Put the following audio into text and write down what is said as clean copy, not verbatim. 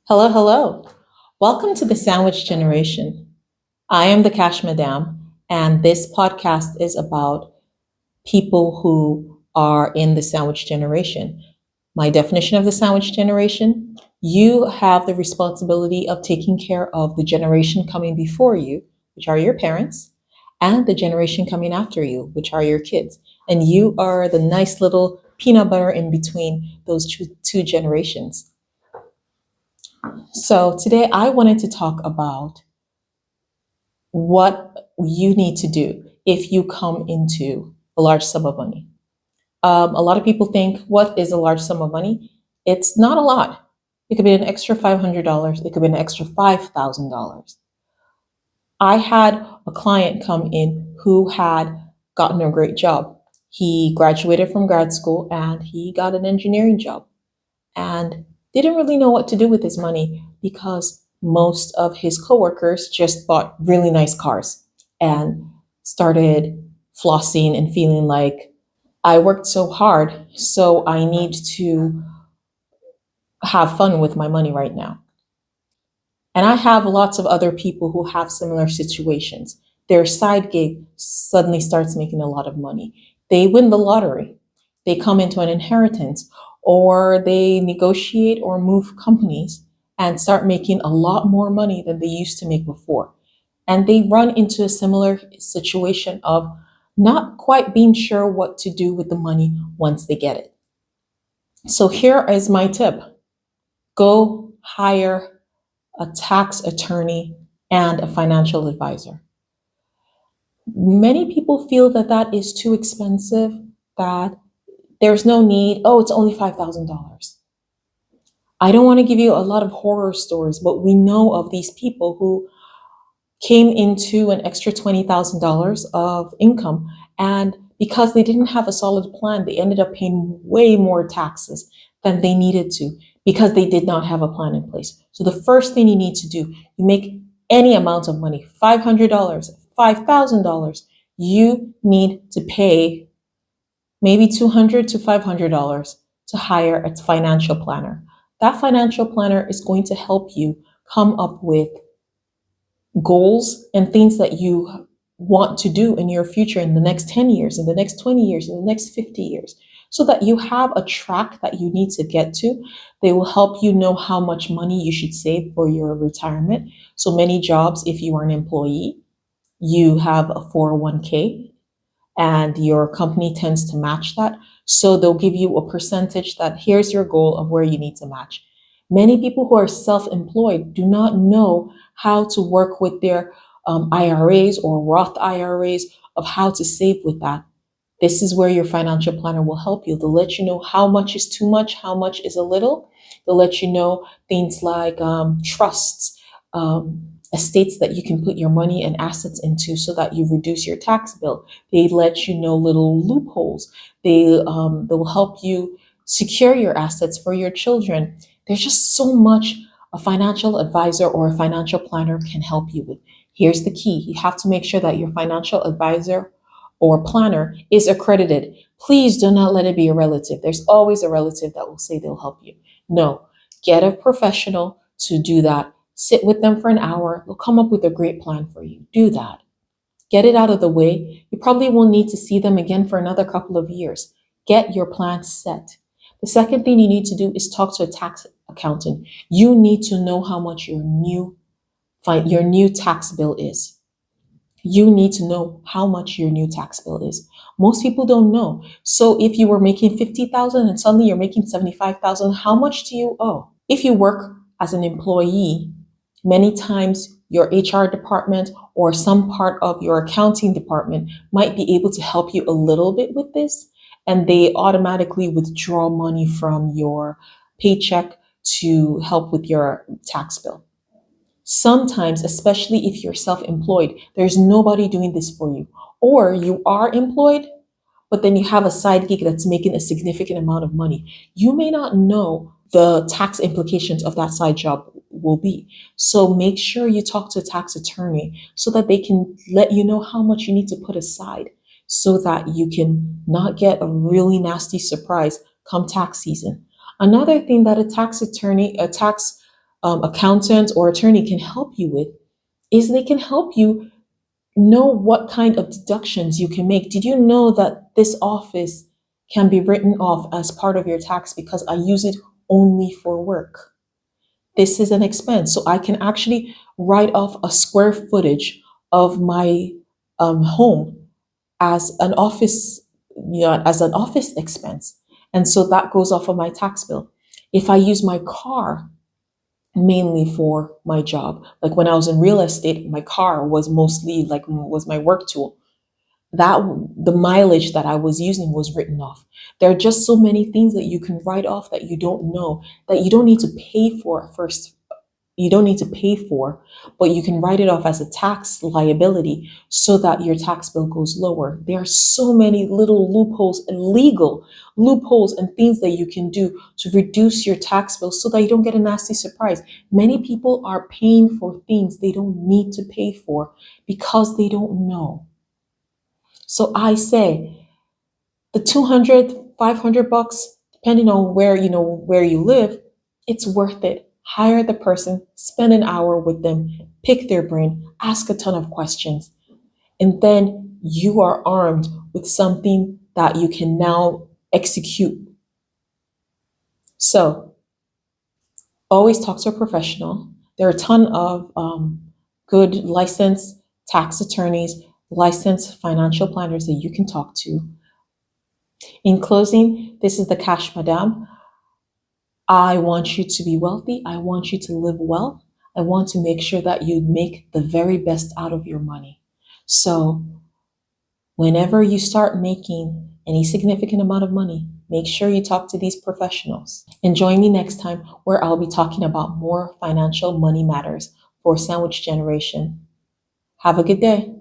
Hello, hello. Welcome to the Sandwich Generation. I am the Cash Madam, and this podcast is about people who are in the sandwich generation. My definition of the sandwich generation: you have the responsibility of taking care of the generation coming before you, which are your parents, and the generation coming after you, which are your kids. And you are the nice little peanut butter in between those two generations. So today I wanted to talk about what you need to do if you come into a large sum of money. A lot of people think, what is a large sum of money? It's not a lot. It could be an extra $500. It could be an extra $5,000. I had a client come in who had gotten a great job. He graduated from grad school and he got an engineering job and didn't really know what to do with his money because most of his coworkers just bought really nice cars and started flossing and feeling like I worked so hard, so I need to have fun with my money right now. And I have lots of other people who have similar situations. Their side gig suddenly starts making a lot of money. They win the lottery, they come into an inheritance, or they negotiate or move companies and start making a lot more money than they used to make before. And they run into a similar situation of not quite being sure what to do with the money once they get it. So here is my tip: go hire a tax attorney and a financial advisor. Many people feel that that is too expensive, that there's no need. Oh, it's only $5,000. I don't want to give you a lot of horror stories, but we know of these people who came into an extra $20,000 of income. And because they didn't have a solid plan, they ended up paying way more taxes than they needed to because they did not have a plan in place. So the first thing you need to do, you make any amount of money, $500, $5,000, you need to pay maybe $200 to $500 to hire a financial planner. That financial planner is going to help you come up with goals and things that you want to do in your future in the next 10 years, in the next 20 years, in the next 50 years, so that you have a track that you need to get to. They will help you know how much money you should save for your retirement. So many jobs, if you are an employee, you have a 401k and your company tends to match that. So they'll give you a percentage that here's your goal of where you need to match. Many people who are self employed do not know how to work with their IRAs or Roth IRAs, of how to save with that. This is where your financial planner will help you. They'll let you know how much is too much, how much is a little. They'll let you know things like trusts, estates that you can put your money and assets into so that you reduce your tax bill. They let you know little loopholes. They'll help you secure your assets for your children. There's just so much a financial advisor or a financial planner can help you with. Here's the key: you have to make sure that your financial advisor or planner is accredited. Please do not let it be a relative. There's always a relative that will say they'll help you. No, get a professional to do that. Sit with them for an hour. They'll come up with a great plan for you. Do that. Get it out of the way. You probably won't need to see them again for another couple of years. Get your plan set. The second thing you need to do is talk to a tax accountant. You need to know how much your new tax bill is. You need to know how much your new tax bill is. Most people don't know. So if you were making 50,000 and suddenly you're making 75,000, how much do you owe? If you work as an employee, many times your HR department or some part of your accounting department might be able to help you a little bit with this, and they automatically withdraw money from your paycheck to help with your tax bill. Sometimes, especially if you're self employed, there's nobody doing this for you. Or you are employed, but then you have a side gig that's making a significant amount of money. You may not know the tax implications of that side job will be. So make sure you talk to a tax attorney so that they can let you know how much you need to put aside so that you can not get a really nasty surprise come tax season. Another thing that a tax attorney, a tax accountant or attorney can help you with is they can help you know what kind of deductions you can make. Did you know that this office can be written off as part of your tax because I use it only for work? This is an expense. So I can actually write off a square footage of my home as an office, as an office expense. And so that goes off of my tax bill. If I use my car mainly for my job, like when I was in real estate, my car was mostly like was my work tool. That the mileage that I was using was written off. There are just so many things that you can write off that you don't know, that you don't need to pay for first, you don't need to pay for, but you can write it off as a tax liability so that your tax bill goes lower. There are so many little loopholes and legal loopholes and things that you can do to reduce your tax bill so that you don't get a nasty surprise. Many people are paying for things they don't need to pay for because they don't know. So I say the 200, 500 bucks, depending on where you live, it's worth it. Hire the person, spend an hour with them, pick their brain, ask a ton of questions, and then you are armed with something that you can now execute. So always talk to a professional. There are a ton of good licensed tax attorneys, licensed financial planners that you can talk to. In closing, this is the Cash Madame. I want you to be wealthy. I want you to live well. I want to make sure that you make the very best out of your money. So, whenever you start making any significant amount of money, make sure you talk to these professionals. And join me next time where I'll be talking about more financial money matters for Sandwich Generation. Have a good day.